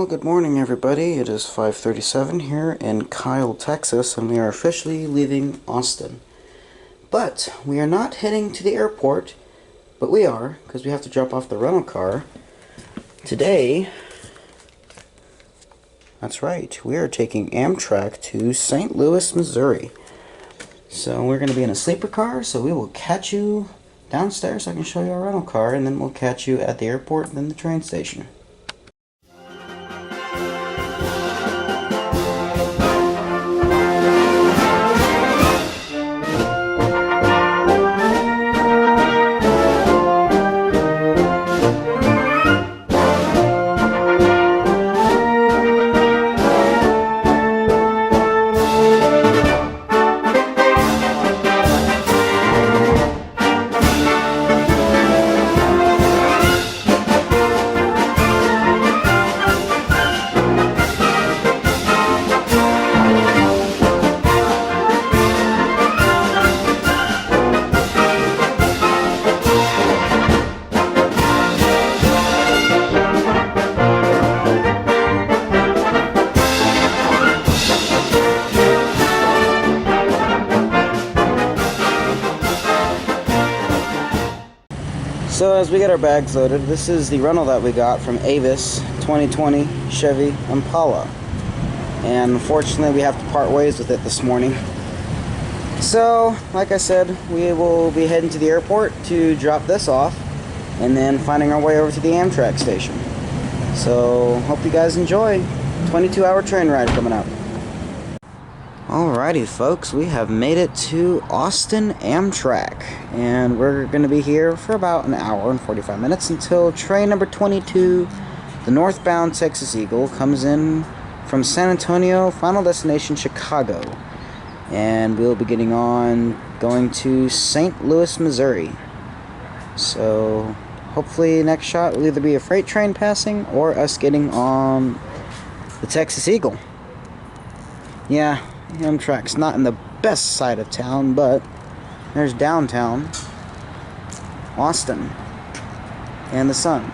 Well, good morning everybody. It is 5:37 here in Kyle, Texas, and we are officially leaving Austin. But we are not heading to the airport, but we are, because we have to drop off the rental car. Today, that's right, we are taking Amtrak to St. Louis, Missouri. So we're going to be in a sleeper car, so we will catch you downstairs. I can show you our rental car, and then we'll catch you at the airport and then the train station. So as we get our bags loaded, this is the rental that we got from Avis 2020 Chevy Impala. And unfortunately we have to part ways with it this morning. So, like I said, we will be heading to the airport to drop this off and then finding our way over to the Amtrak station. So, hope you guys enjoy. 22-hour train ride coming up. Alrighty folks, we have made it to Austin Amtrak, and we're going to be here for about an hour and 45 minutes until train number 22, the northbound Texas Eagle, comes in from San Antonio, final destination Chicago, and we'll be getting on going to St. Louis, Missouri. So hopefully next shot will either be a freight train passing or us getting on the Texas Eagle. Yeah, Amtrak's not in the best side of town, but there's downtown Austin and the sun.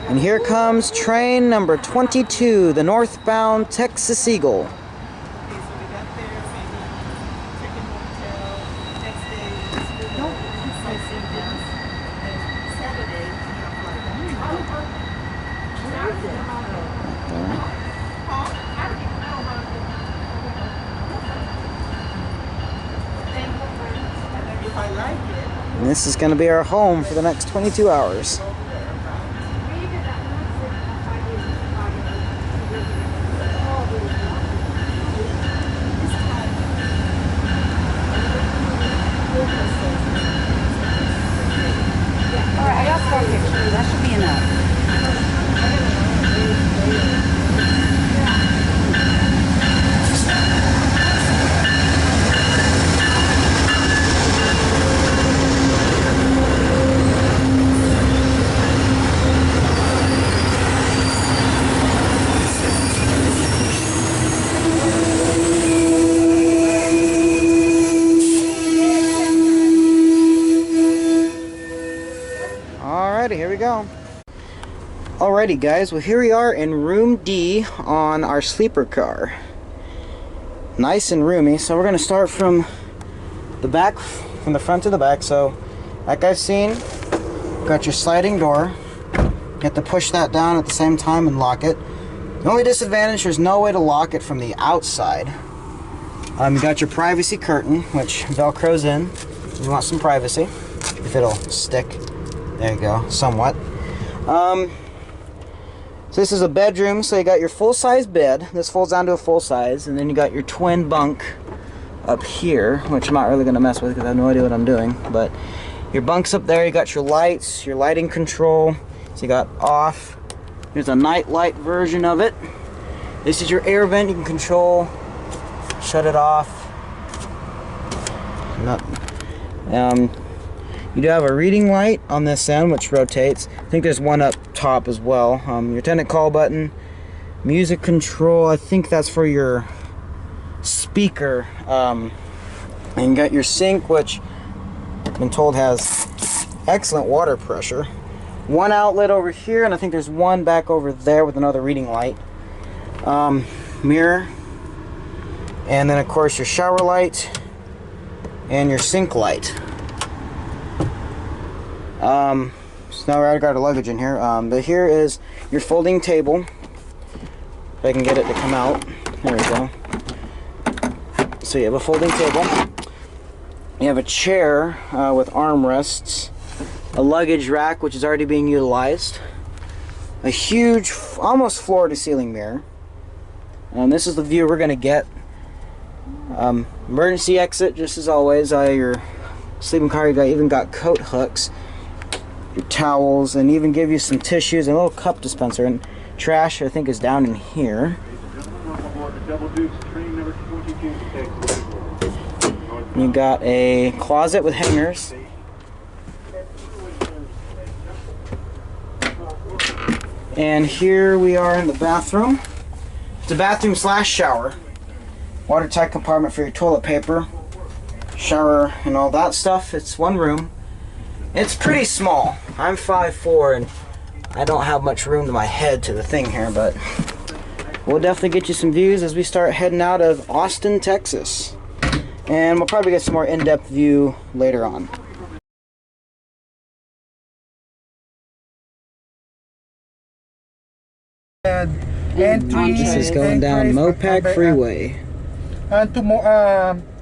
And here comes train number 22, the northbound Texas Eagle. And this is going to be our home for the next 22 hours. Alright, I got 4 pictures. That should be enough. Here we go. Alrighty guys, well here we are in room D on our sleeper car. Nice and roomy. So we're going to start from the back, from the front to the back. So like I've seen, got your sliding door. You have to push that down at the same time and lock it. The only disadvantage, there's no way to lock it from the outside. You got your privacy curtain, which velcros in. You want some privacy, if it'll stick. There you go, somewhat. So this is a bedroom, so you got your full-size bed. This folds down to a full size, and then you got your twin bunk up here, which I'm not really going to mess with because I have no idea what I'm doing. But your bunk's up there, you got your lights, your lighting control. So you got off. There's a night light version of it. This is your air vent, you can control, shut it off. You do have a reading light on this end, which rotates. I think there's one up top as well. Your tenant call button, music control. I think that's for your speaker And you got your sink, which I've been told has excellent water pressure. One outlet over here, and I think there's one back over there with another reading light. Mirror. And then of course your shower light and your sink light. So now I got our luggage in here. But here is your folding table. If I can get it to come out. There we go. So you have a folding table. You have a chair with armrests. A luggage rack, which is already being utilized. A huge, almost floor-to-ceiling mirror. This is the view we're going to get. Emergency exit, just as always. Your sleeping car, you even got coat hooks, your towels, and even give you some tissues and a little cup dispenser. And trash, I think, is down in here. You got a closet with hangers. And here we are in the bathroom. It's a bathroom slash shower. Watertight compartment for your toilet paper, shower, and all that stuff. It's one room. It's pretty small. I'm 5'4" and I don't have much room to my head to the thing here, but we'll definitely get you some views as we start heading out of Austin, Texas. And we'll probably get some more in-depth view later on. This is going down Mopac Freeway. And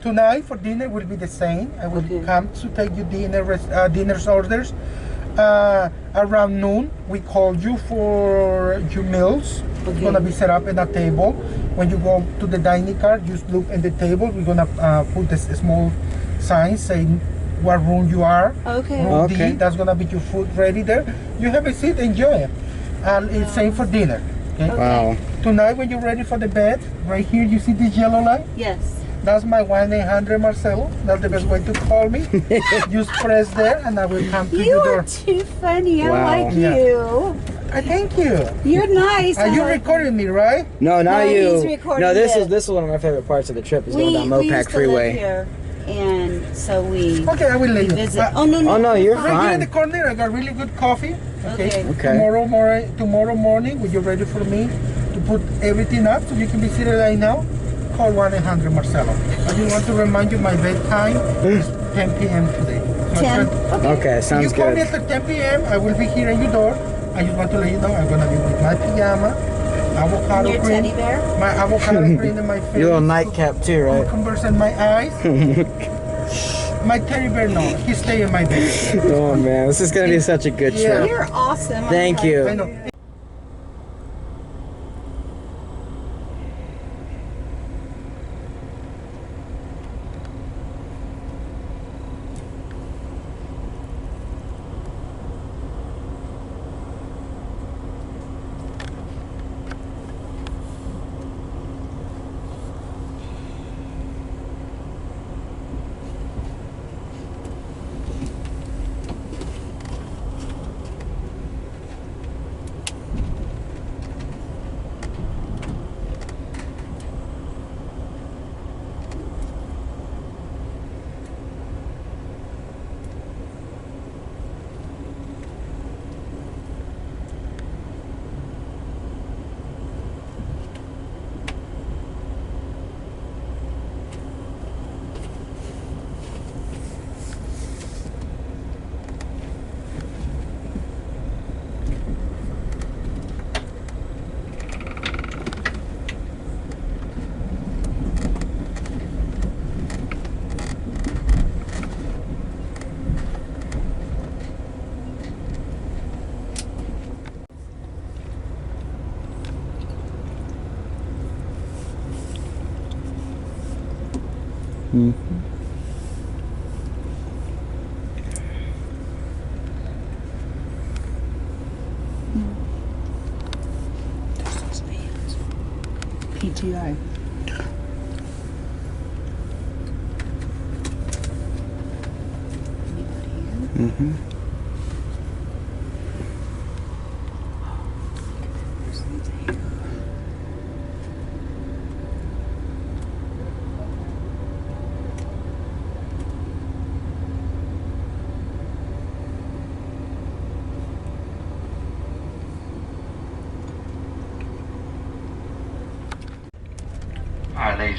tonight for dinner will be the same. I will come to take you dinner's orders. Around noon, we call you for your meals. It's gonna be set up in a table. When you go to the dining car, just look at the table. We're gonna put this small sign saying what room you are. Room D. That's gonna be your food ready there. You have a seat, enjoy it. And it's same for dinner. Okay? Wow. Tonight when you're ready for the bed, right here you see this yellow light? Yes. That's my 1-800 Marcelo. That's the best way to call me. Just press there and I will come to your door. You are too funny. Wow. I like you. Thank you. You're nice. Are you recording me, right? No, not No, you. he's recording No, this it. is one of my favorite parts of the trip is going down we Mopac used to Freeway. live here, and so we Okay, I will let you. visit. Oh no, you're Right here fine. in the corner, I got really good coffee. Okay. Okay. Tomorrow morning, when you're ready for me to put everything up so you can be seated right now, call 1-800 Marcelo. I just want to remind you my bedtime is 10 p.m. today. So 10. Okay, sounds you call me good. after 10 p.m. I will be here at your door. I just want to let you know I'm gonna be with my pajama, avocado Your cream, teddy bear? my avocado cream in my face, Your little nightcap too, right? cucumbers in my eyes. My teddy bear, no, he stay in my bed. Oh man, this is gonna be such a good Yeah. trip. You're awesome. Thank you. I know. PTI. Mm-hmm.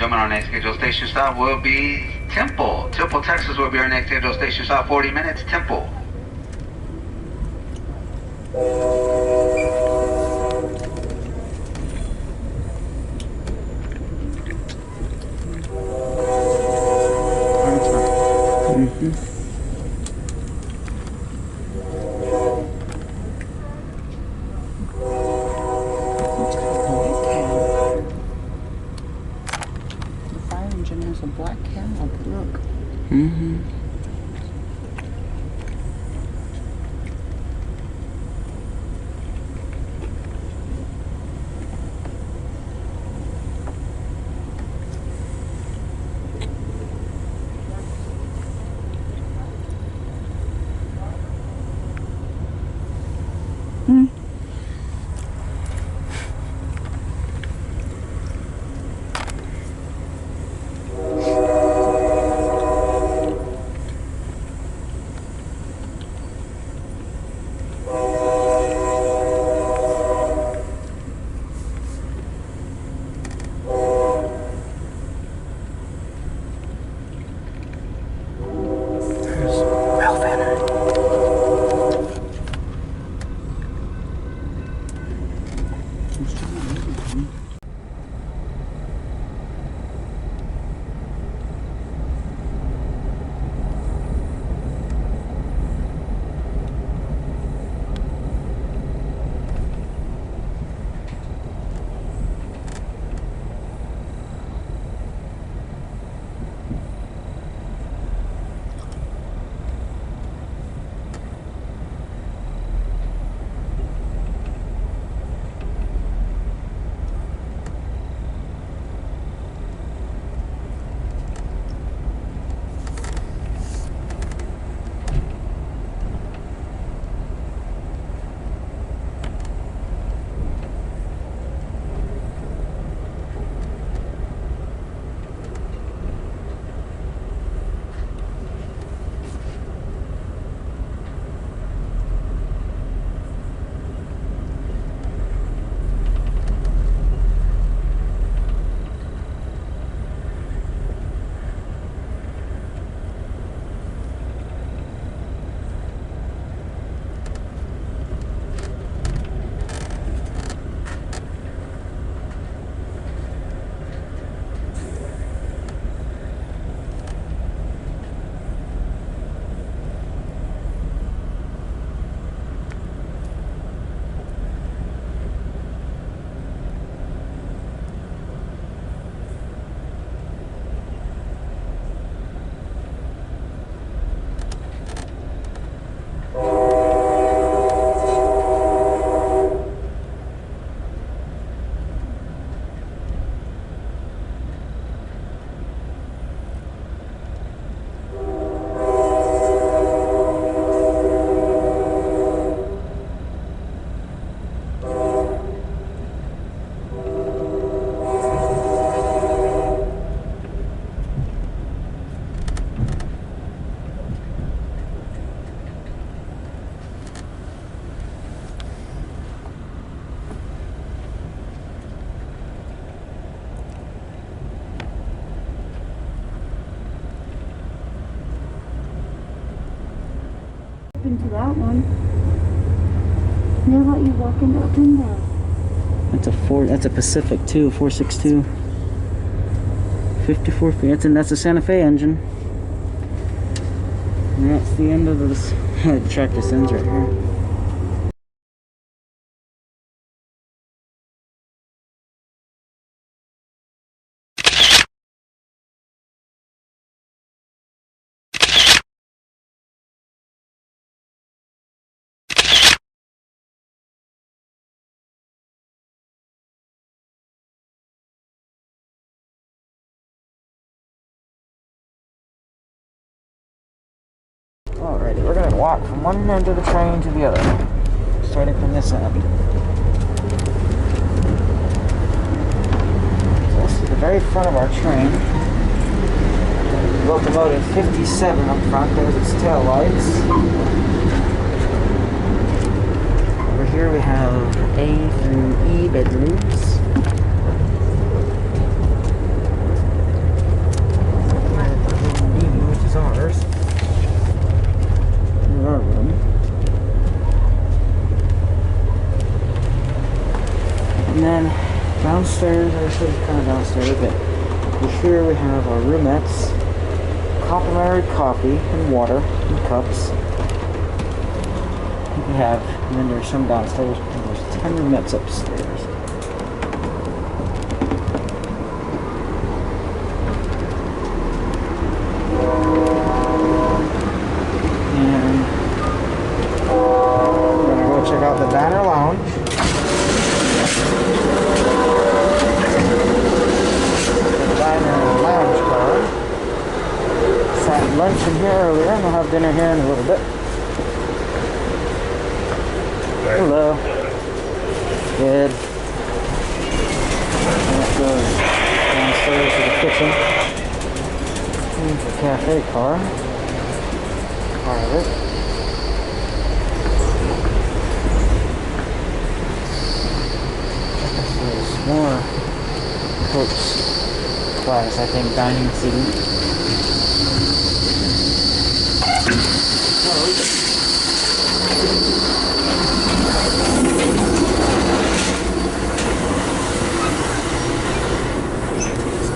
gentlemen, our next scheduled station stop will be Temple. Temple, Texas will be our next scheduled station stop. 40 minutes, Temple. The fire engine has a black cow. Look. Mm-hmm. Into that one. They'll let you walk in up in there. That's a Pacific too, 462. 54 feet. That's a Santa Fe engine. And that's the end of this. The track just ends right here. Alrighty, we're gonna walk from one end of the train to the other, starting from this end. So this is the very front of our train. Locomotive 57 up front, there's its tail lights. Over here we have A through E bedrooms. downstairs, actually kind of downstairs, but here we have our roomettes, complimentary coffee and water and cups. We have, and then there's some downstairs, and there's 10 roomettes upstairs. And we're gonna go check out the diner lounge. Lunch in here earlier, and we'll have dinner here in a little bit. Hello. Good. Let's go downstairs to the kitchen. Here's the cafe car. Part of it. So there's more coach class, I think, dining seating.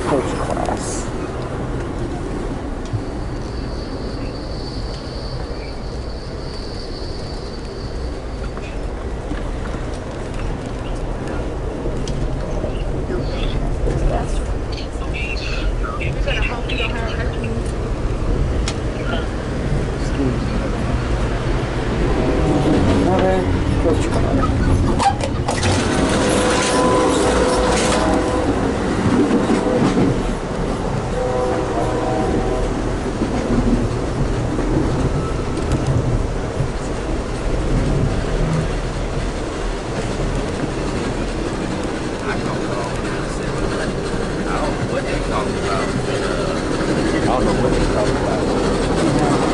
Coach class. Another coach car.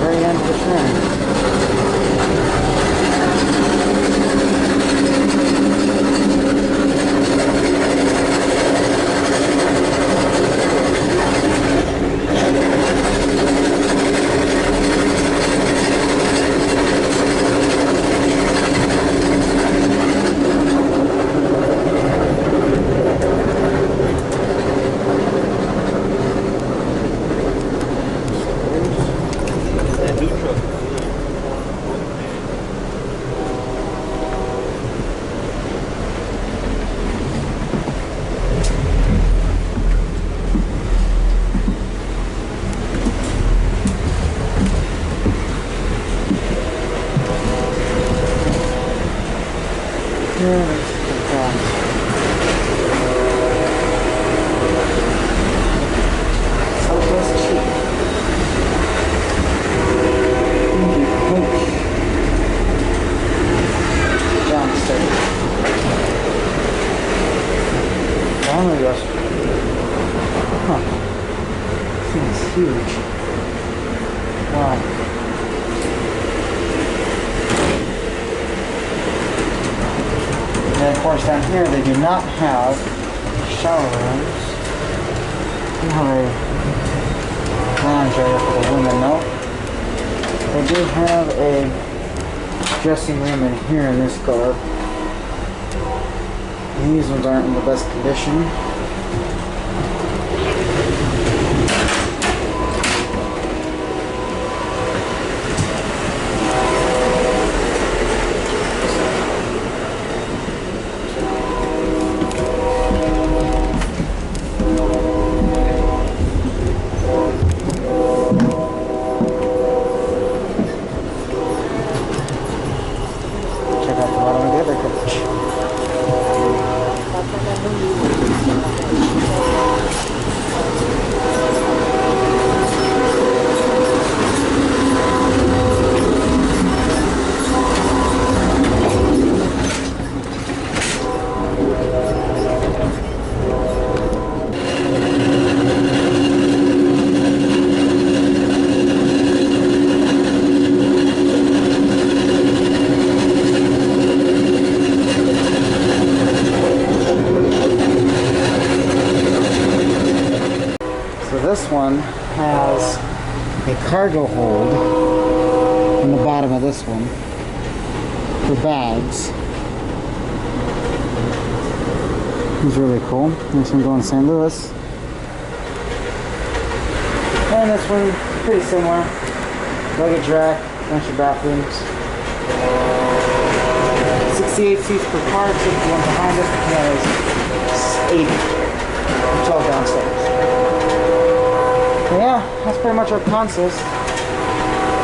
Very end for sure. Huge. Wow. And of course down here they do not have shower rooms. They have a lounge area for the women, no. They do have a dressing room in here in this car. These ones aren't in the best condition. This one has a cargo hold on the bottom of this one for bags. It's really cool. This one going to St. Louis. And this one, pretty similar. Luggage rack, bunch of bathrooms. 68 seats per car, except the one behind us, yeah, is 80. 12 downstairs. But yeah, that's pretty much our consist.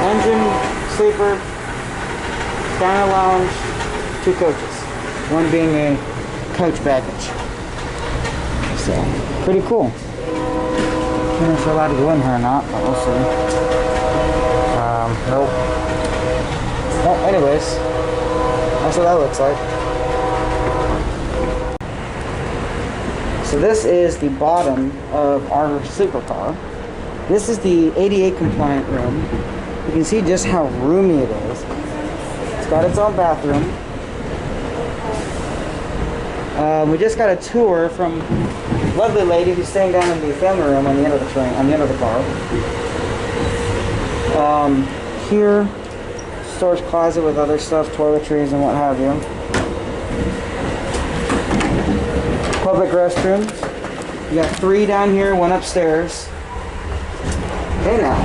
Engine, sleeper, diner lounge, 2 coaches. One being a coach baggage. So, pretty cool. I don't know if we're allowed to go in here or not, but we'll see. Nope. Well, anyways, that's what that looks like. So this is the bottom of our sleeper car. This is the ADA compliant room. You can see just how roomy it is. It's got its own bathroom. We just got a tour from a lovely lady who's staying down in the family room on the end of the train, on the end of the car. Here, storage closet with other stuff, toiletries and what have you. Public restrooms. You got 3 down here, 1 upstairs. Okay, now,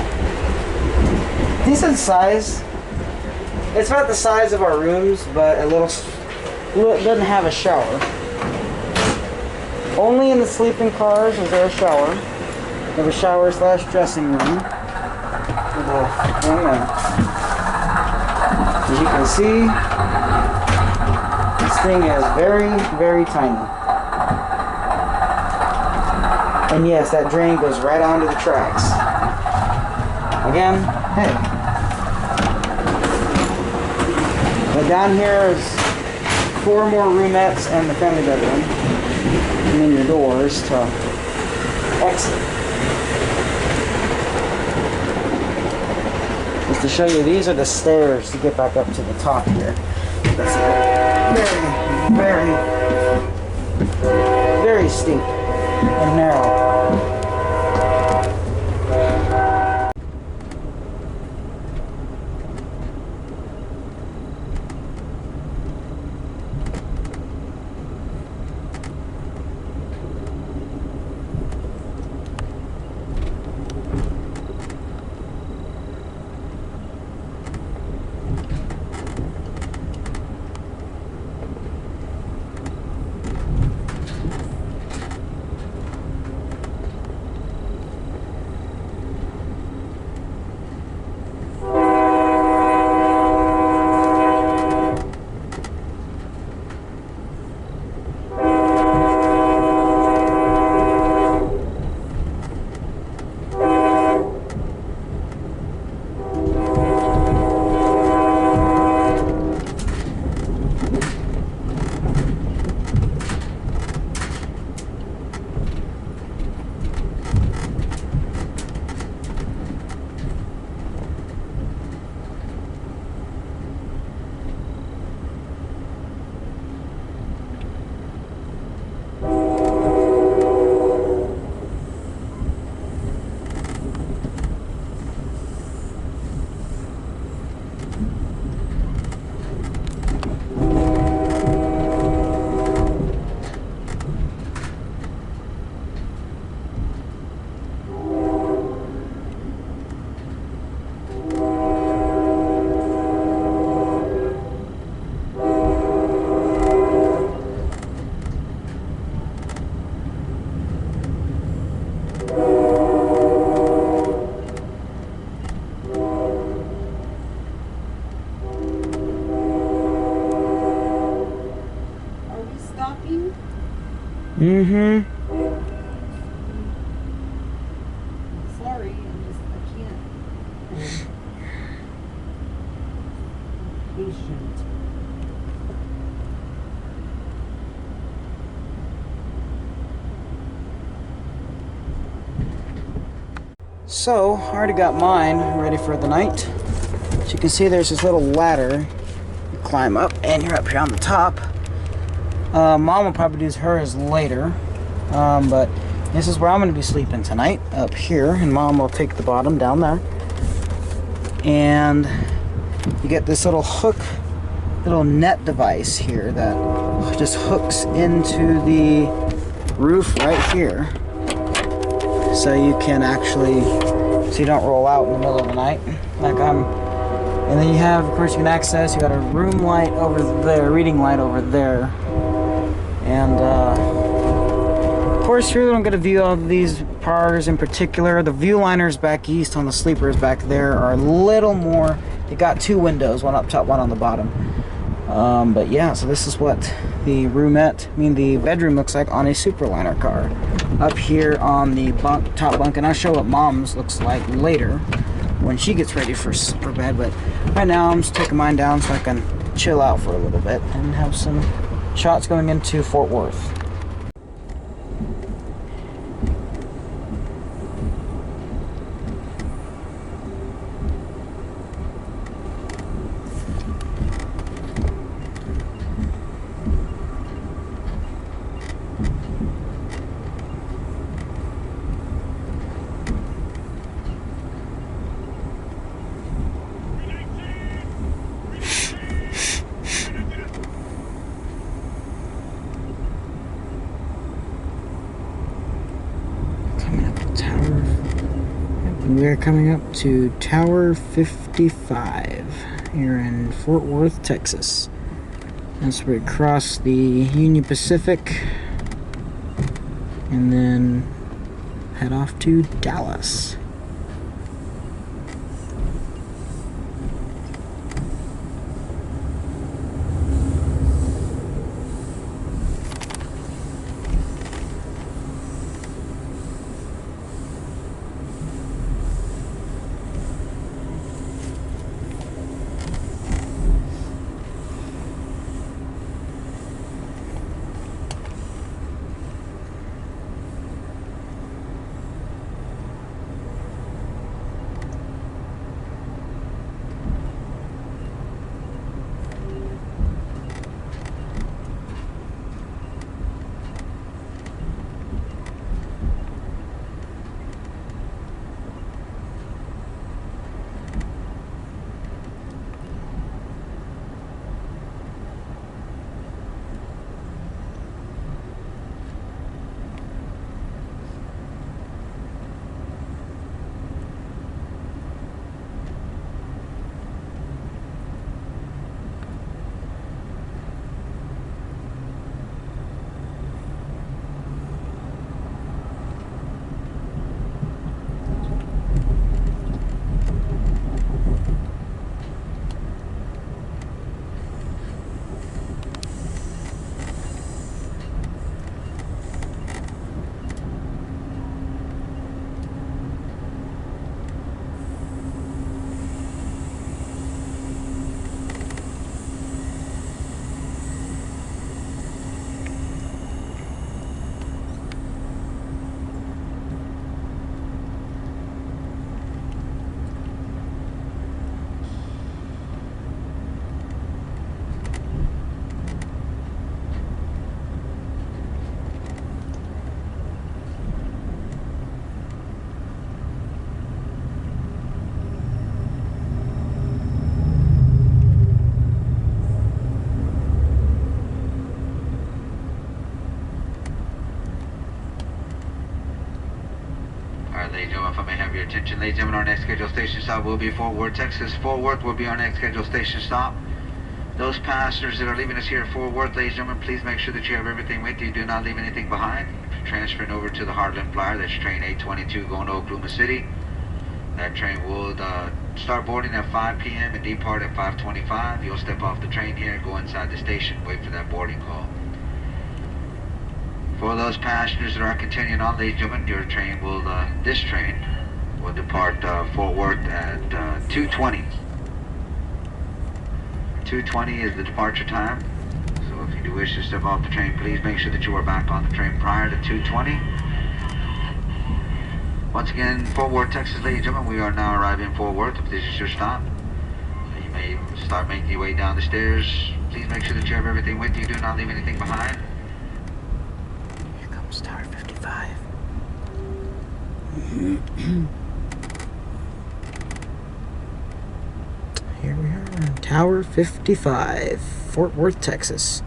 decent size. It's about the size of our rooms, but a little doesn't have a shower. Only in the sleeping cars is there a shower. We have a shower slash dressing room. As you can see, this thing is very, very tiny. And yes, that drain goes right onto the tracks. Again, hey. But down here is 4 more roomettes and the family bedroom. And then your doors to exit. Just to show you, these are the stairs to get back up to the top here. That's very, very, very steep and narrow. Mm-hmm. Sorry, I can't. Patient. So, I already got mine ready for the night. As you can see, there's this little ladder. You climb up, and you're up here on the top. Mom will probably do hers later, but this is where I'm going to be sleeping tonight, up here, and Mom will take the bottom down there. And you get this little hook little net device here that just hooks into the roof right here. So you can actually, so you don't roll out in the middle of the night like and then you have, of course, you can access, you got a room light over there, reading light over there. And of course here we don't get a view of these cars in particular. The view liners back east on the sleepers back there are a little more, you got two windows, one up top, one on the bottom. But yeah, so this is what the the bedroom looks like on a Superliner car. Up here on the bunk, top bunk, and I'll show what Mom's looks like later when she gets ready for bed. But right now I'm just taking mine down so I can chill out for a little bit and have some shots going into Fort Worth. We're coming up to Tower 55 here in Fort Worth, Texas. As we cross the Union Pacific and then head off to Dallas. Ladies and gentlemen, if I may have your attention, ladies and gentlemen, our next scheduled station stop will be Fort Worth, Texas. Fort Worth will be our next scheduled station stop. Those passengers that are leaving us here at Fort Worth, ladies and gentlemen, please make sure that you have everything with you. Do not leave anything behind. If you're transferring over to the Heartland Flyer, that's train 822 going to Oklahoma City. That train will start boarding at 5 p.m. and depart at 5:25. You'll step off the train here, go inside the station, wait for that boarding call. For those passengers that are continuing on, ladies and gentlemen, your train will, this train will depart Fort Worth at 2:20. 2:20 is the departure time. So if you do wish to step off the train, please make sure that you are back on the train prior to 2:20. Once again, Fort Worth, Texas, ladies and gentlemen, we are now arriving in Fort Worth. If this is your stop, you may start making your way down the stairs. Please make sure that you have everything with you. Do not leave anything behind. Tower 55. Here we are in Tower 55, Fort Worth, Texas.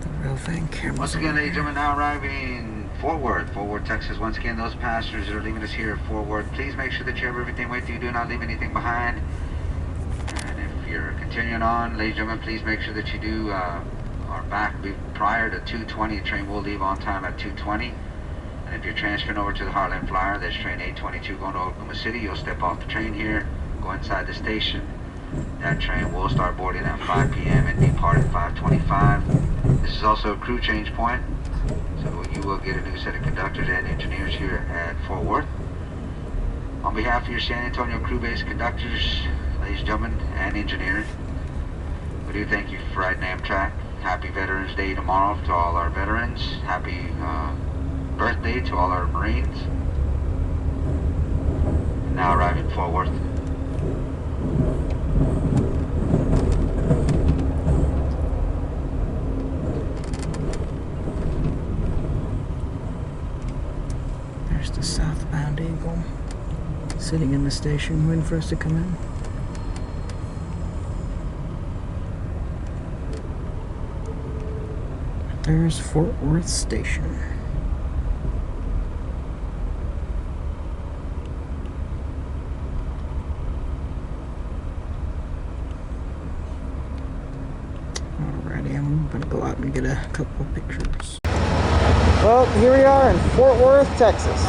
The real thing camera. Once again, ladies and gentlemen, now arriving in Fort Worth, Texas. Once again, those passengers that are leaving us here at Fort Worth, please make sure that you have everything with you. Do not leave anything behind. And if you're continuing on, ladies and gentlemen, please make sure that you do are back prior to 2:20. The train will leave on time at 2:20. And if you're transferring over to the Heartland Flyer, that's train 822 going to Oklahoma City, you'll step off the train here, go inside the station. That train will start boarding at 5 p.m. and depart at 5:25. This is also a crew change point, so you will get a new set of conductors and engineers here at Fort Worth. On behalf of your San Antonio crew-based conductors, ladies and gentlemen, and engineers, we do thank you for riding Amtrak. Happy Veterans Day tomorrow to all our veterans. Happy birthday to all our Marines. Now arriving in Fort Worth. There's the southbound Eagle sitting in the station waiting for us to come in. There's Fort Worth Station. Alrighty, I'm gonna go out and get a couple of pictures. Well, here we are in Fort Worth, Texas.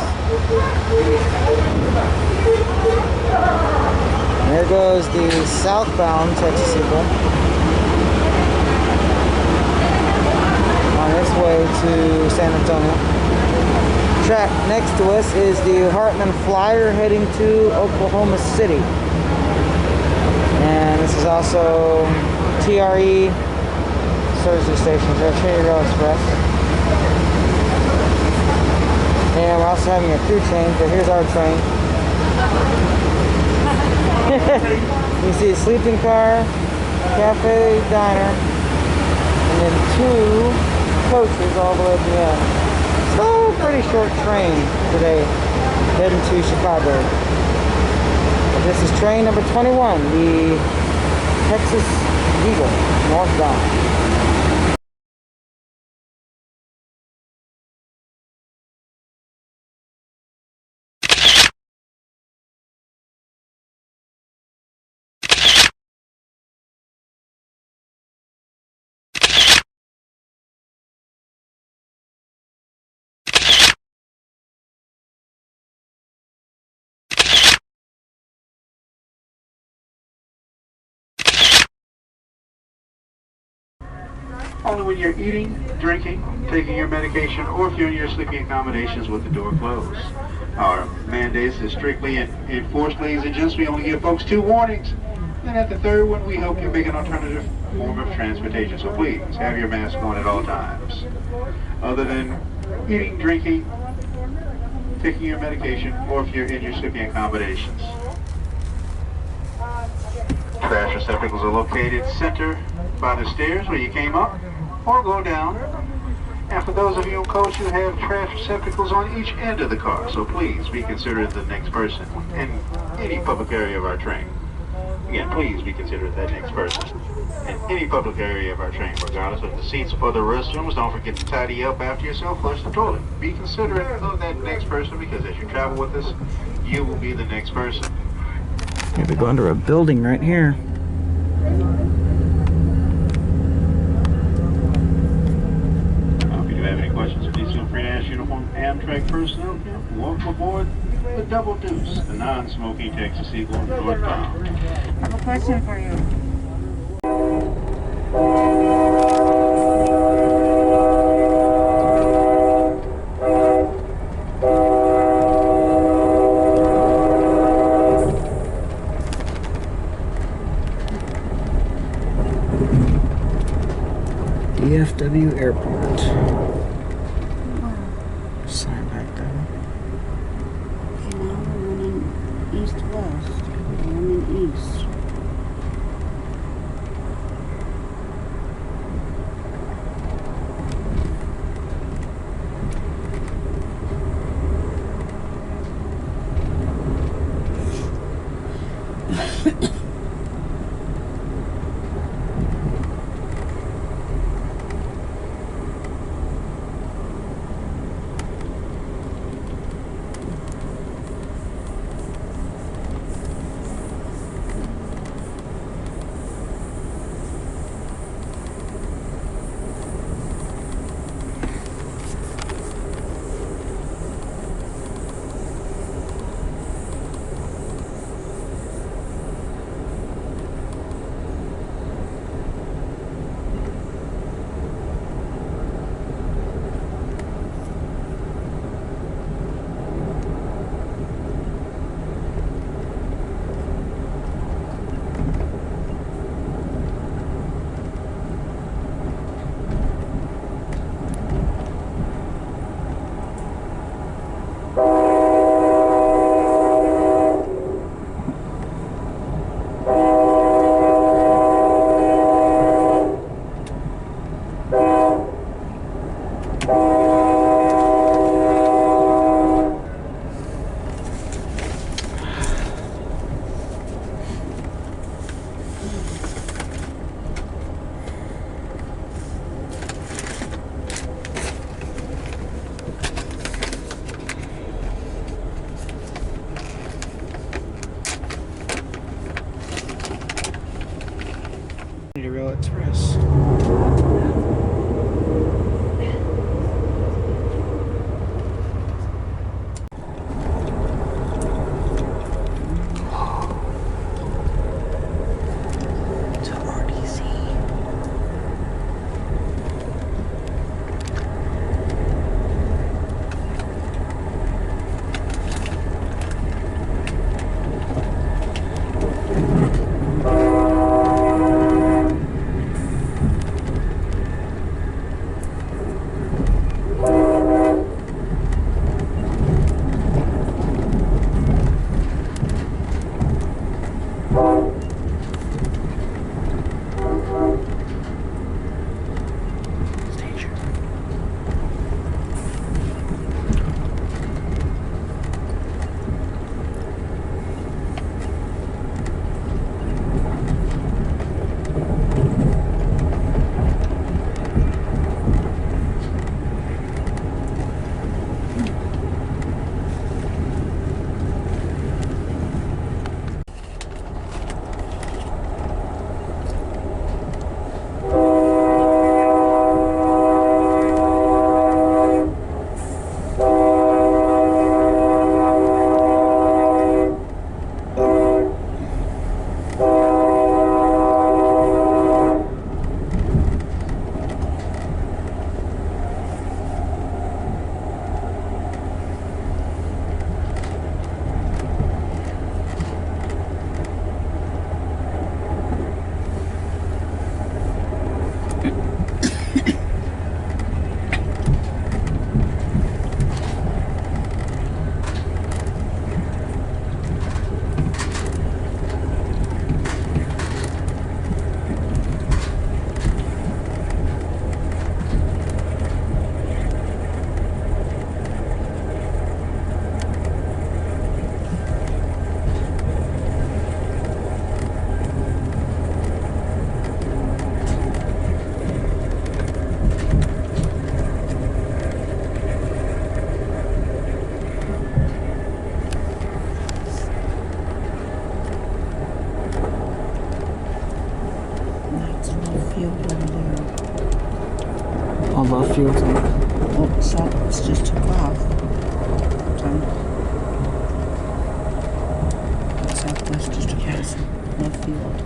There goes the southbound Texas Eagle on its way to San Antonio. Track next to us is the Heartland Flyer heading to Oklahoma City. And this is also TRE service stations, there, Trinity Rail Express. And we're also having a crew change, but here's our train. You see a sleeping car, cafe, diner, and then two coaches all the way at the end. So pretty short train today, heading to Chicago. But this is train number 21, the Texas Eagle, northbound. Only when you're eating, drinking, taking your medication, or if you're in your sleeping accommodations with the door closed. Our mandates is strictly enforced, ladies and gents. We only give folks 2 warnings. Then at the third one, we help you make an alternative form of transportation. So please, have your mask on at all times. Other than eating, drinking, taking your medication, or if you're in your sleeping accommodations. Trash receptacles are located center by the stairs where you came up, or go down. And for those of you in coach, you have trash receptacles on each end of the car, so please be considerate of the next person in any public area of our train. Again, please be considerate of that next person in any public area of our train, regardless of the seats or the restrooms. Don't forget to tidy up after yourself, flush the toilet. Be considerate of that next person, because as you travel with us, you will be the next person. Here we go under a building right here. If you do have any questions, please feel free to ask uniformed Amtrak personnel. Welcome aboard the Double Deuce, the non-smoking Texas Eagle northbound. I have a question for you. DFW Airport. Sign back there. Okay, now we're running east-west. Running east. Rail Express. Love Field. Oh, it's just took off. Southwest District has Love Field.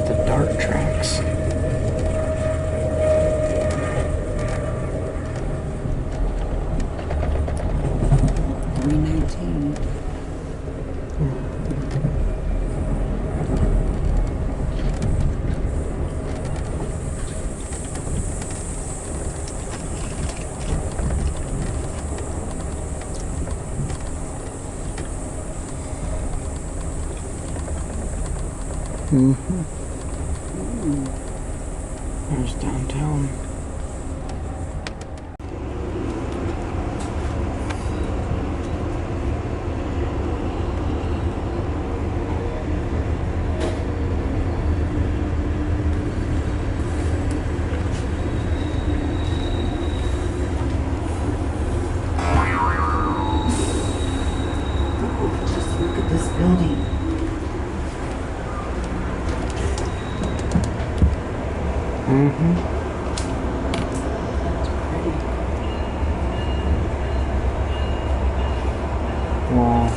the dark tracks. 319. There's downtown. Just look at this building. Wow.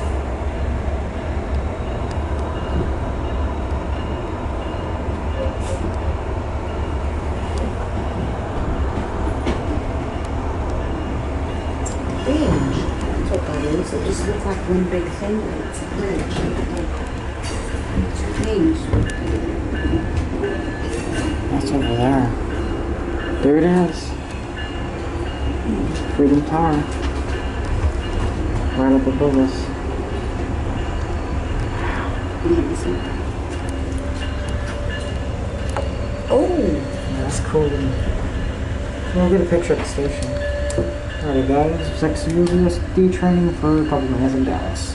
Bridge. That's what that is. It just looks like one big thing, but it's a bridge. It's changed. That's over there. There it is. Freedom Tower. Right up above us. Oh! That's cool. We'll get a picture at the station. Alright guys, Texas USD training for a couple minutes in Dallas.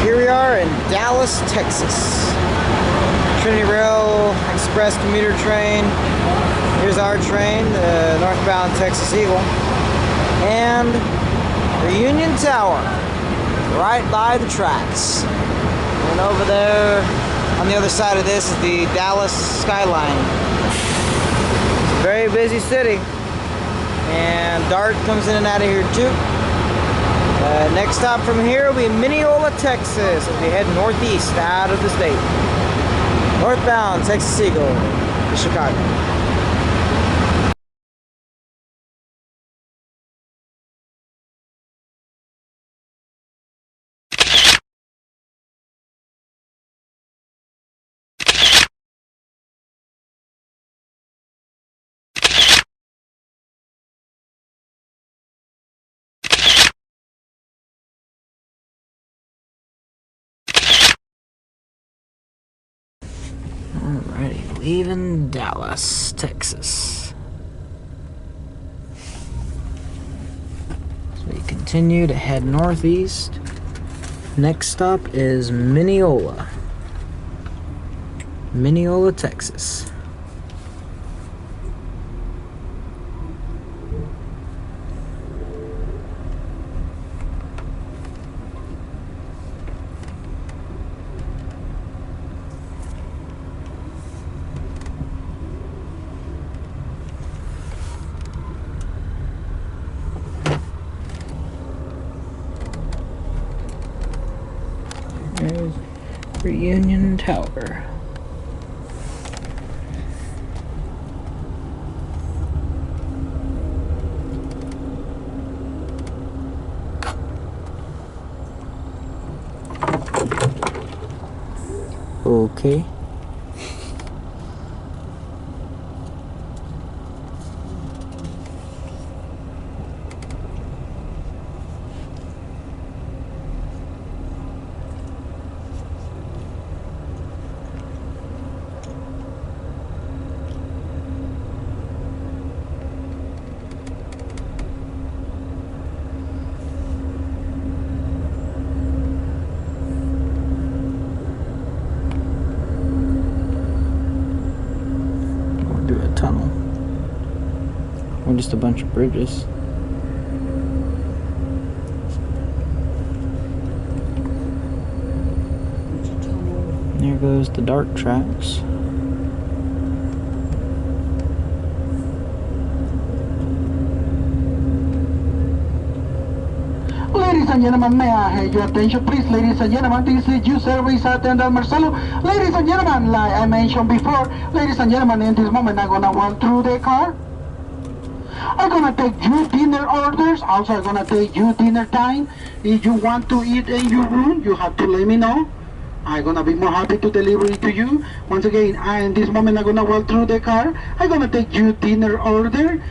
Here we are in Dallas, Texas. Trinity Rail Express commuter train. Here's our train, the northbound Texas Eagle. And the Union Tower, right by the tracks. And over there, on the other side of this, is the Dallas skyline. It's a very busy city. And DART comes in and out of here too. Next stop from here will be Mineola, Texas, as we head northeast out of the state. Northbound Texas Eagle to Chicago. Alrighty, leaving Dallas, Texas. So we continue to head northeast. Next stop is Mineola. Mineola, Texas. There's Reunion Tower. Okay. Tunnel, or just a bunch of bridges. There goes the DART tracks. Ladies and and gentlemen, may I have your attention, please, ladies and gentlemen. This is your service attendant Marcelo. Ladies and gentlemen, like I mentioned before, ladies and gentlemen, in this moment, I'm gonna walk through the car. I'm gonna take you dinner orders. Also, I'm gonna take you dinner time. If you want to eat in your room, you have to let me know. I'm gonna be more happy to deliver it to you. Once again, in this moment, I'm gonna walk through the car. I'm gonna take you dinner order,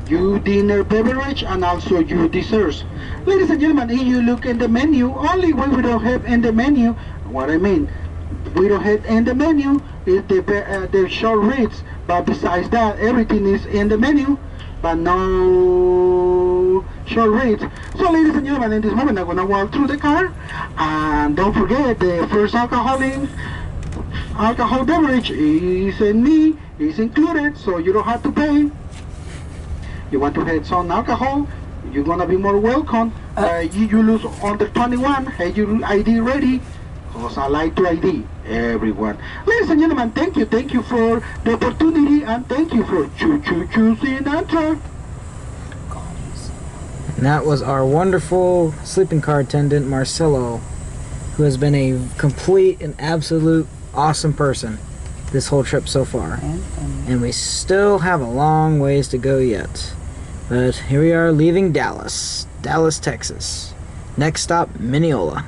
you dinner beverage, and also you desserts. Ladies and gentlemen, if you look in the menu, only what we don't have in the menu, what I mean, we don't have in the menu is the short rates, but besides that, everything is in the menu, but no short rates. So ladies and gentlemen, in this moment, I'm gonna walk through the car, and don't forget the first alcohol beverage is included, so you don't have to pay. You want to have some alcohol, you're gonna be more welcome. You lose under 21, have your ID ready, because I like to ID everyone. Ladies and gentlemen, thank you for the opportunity, and thank you for choosing Amtrak. And that was our wonderful sleeping car attendant, Marcelo, who has been a complete and absolute awesome person this whole trip so far. And we still have a long ways to go yet. But here we are leaving Dallas, Texas. Next stop, Mineola.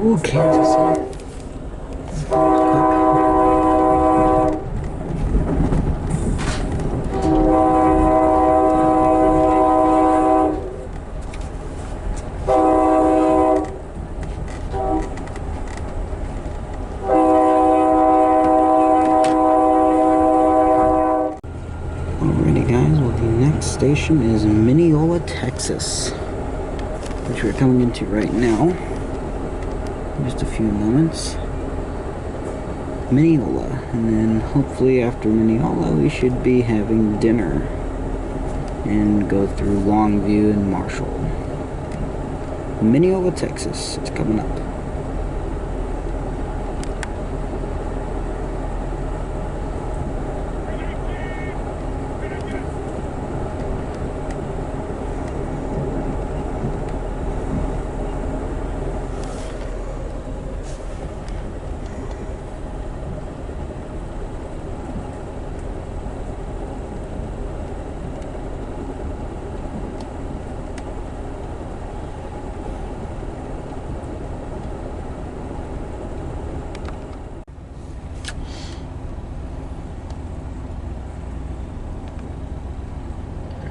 Ooh, Kansas City. Alrighty guys, well the next station is Mineola, Texas, which we're coming into right now. In just a few moments. Mineola, and then hopefully after Mineola we should be having dinner and go through Longview and Marshall. Mineola, Texas, it's coming up.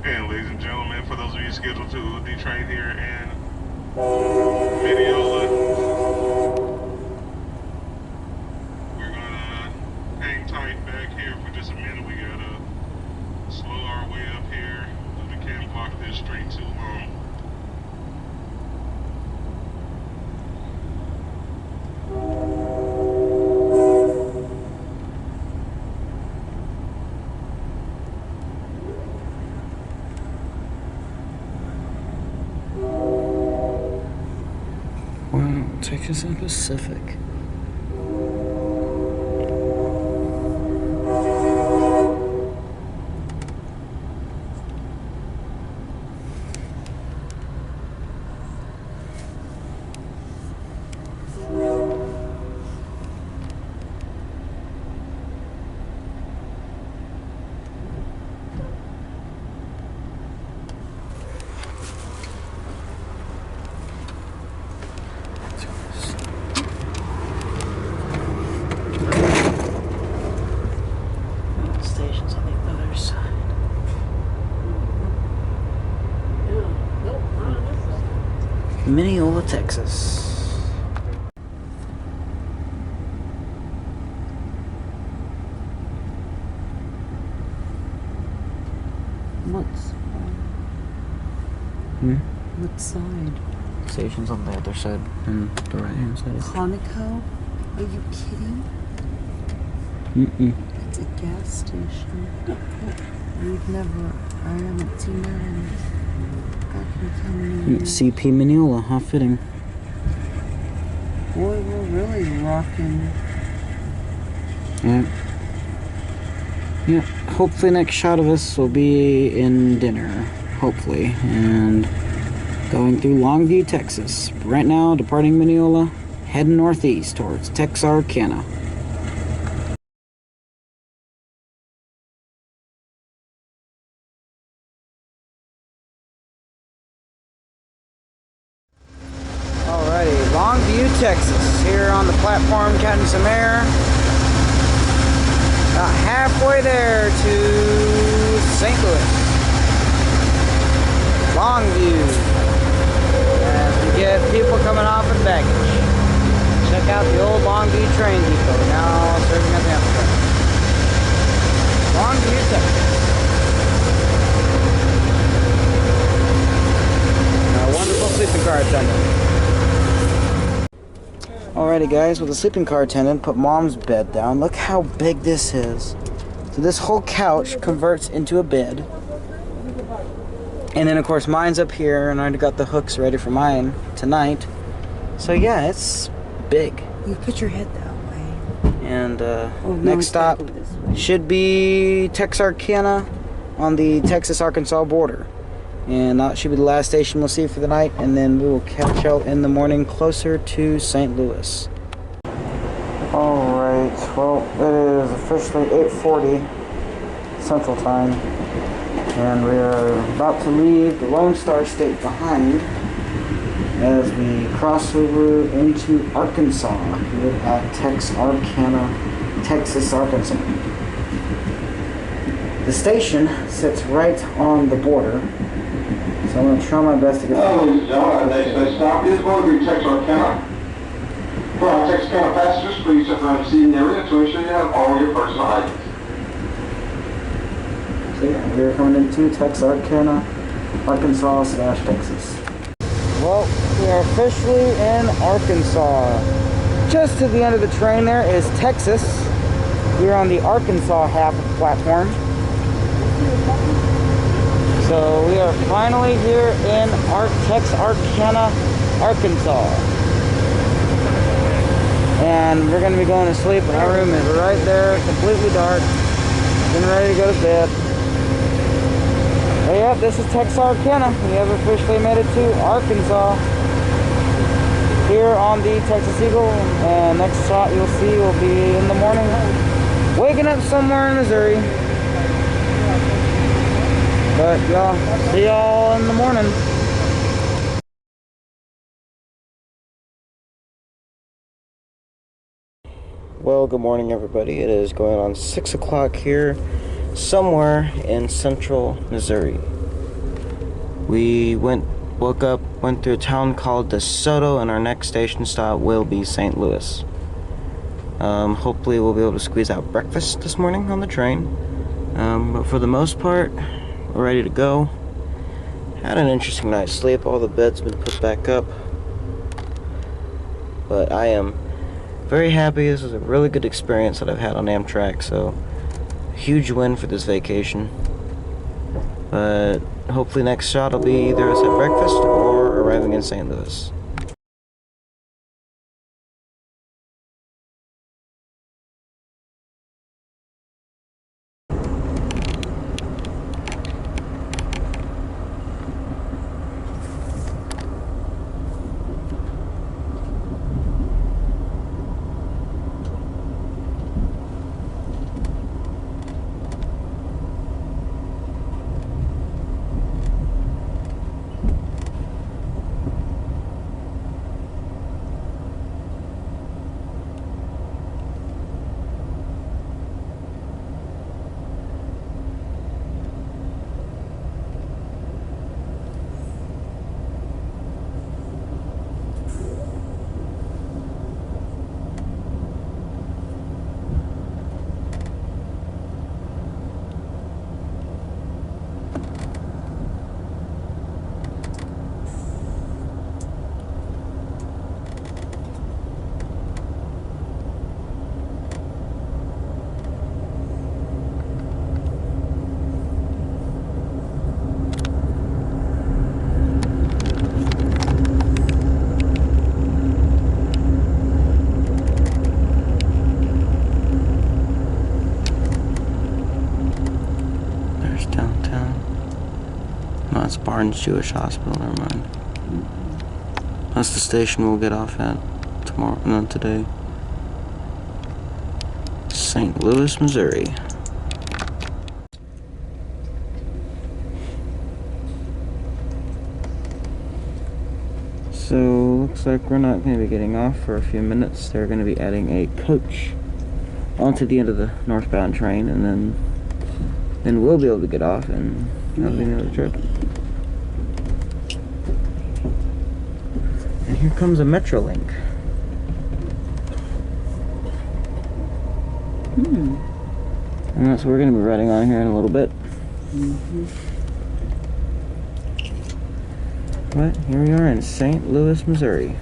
And ladies and gentlemen, for those of you scheduled to detrain here in Mineola, we're gonna hang tight back here for just a minute. We gotta slow our way up here, because we can't block this street too long. Wow, Texas and Pacific. Stations on the other side. Mineola, Texas. What's what side? Stations on the other side and the right hand side. Conoco? Are you kidding? It's a gas station. I haven't seen that in back in California. CP Mineola, how fitting. Boy, we're really rocking. Yeah. Yeah, hopefully next shot of us will be in dinner, hopefully, and going through Longview, Texas. Right now, departing Mineola, heading northeast towards Texarkana. Alrighty, Longview, Texas. Here on the platform, catching some air. About halfway there to St. Louis. Longview. As we get people coming off with baggage. Check out the old Longview train depot, now serving as Amtrak. Longview, Texas. A wonderful sleeping car attendant. Alrighty guys, with the sleeping car attendant, put mom's bed down. Look how big this is. So this whole couch converts into a bed. And then of course mine's up here, and I already got the hooks ready for mine tonight. So yeah, it's big. You put your head that way. And no, next stop this way. should be Texarkana on the Texas-Arkansas border. And that should be the last station we'll see for the night, and then we will catch out in the morning closer to St. Louis. Alright, well, it is officially 8:40 Central Time, and we are about to leave the Lone Star State behind as we cross over into Arkansas here at Texarkana, Texas, Arkansas. The station sits right on the border. So I'm going to try my best to get... Ladies and gentlemen, our next stop is going to be Texarkana. For our Texarkana passengers, please sit around the seating area to ensure you have all your personal items. So yeah, we're coming into Texarkana, Arkansas/Texas. Well, we are officially in Arkansas. Just to the end of the train there is Texas. We're on the Arkansas half of the platform. So we are finally here in Texarkana, Arkansas. And we're going to be going to sleep. Our room is right there, completely dark. Getting ready to go to bed. But yeah, this is Texarkana. We have officially made it to Arkansas. Here on the Texas Eagle. And next shot you'll see will be in the morning. Waking up somewhere in Missouri. But y'all, see y'all in the morning. Well, good morning everybody. It is going on 6 o'clock here, somewhere in central Missouri. We woke up, went through a town called DeSoto, and our next station stop will be St. Louis. Hopefully we'll be able to squeeze out breakfast this morning on the train. But for the most part, we're ready to go. Had an interesting night's sleep. All the beds have been put back up. But I am very happy. This is a really good experience that I've had on Amtrak, so huge win for this vacation. But hopefully next shot will be either us at breakfast or arriving in St. Louis. That's Barnes Jewish Hospital, never mind. That's the station we'll get off at tomorrow, no, today. St. Louis, Missouri. So, looks like we're not going to be getting off for a few minutes. They're going to be adding a coach onto the end of the northbound train, and then we'll be able to get off and that'll be another trip. And here comes a Metrolink. And that's what we're going to be riding on here in a little bit. But here we are in St. Louis, Missouri.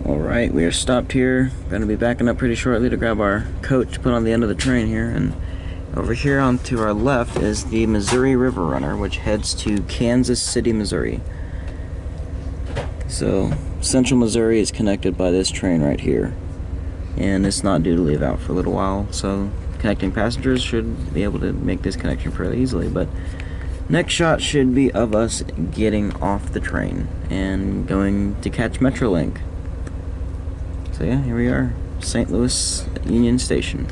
Alright, we are stopped here. Going to be backing up pretty shortly to grab our coach to put on the end of the train here. And over here on to our left is the Missouri River Runner, which heads to Kansas City, Missouri. So, Central Missouri is connected by this train right here. And it's not due to leave out for a little while, so connecting passengers should be able to make this connection fairly easily. But next shot should be of us getting off the train and going to catch Metrolink. So yeah, here we are, St. Louis Union Station.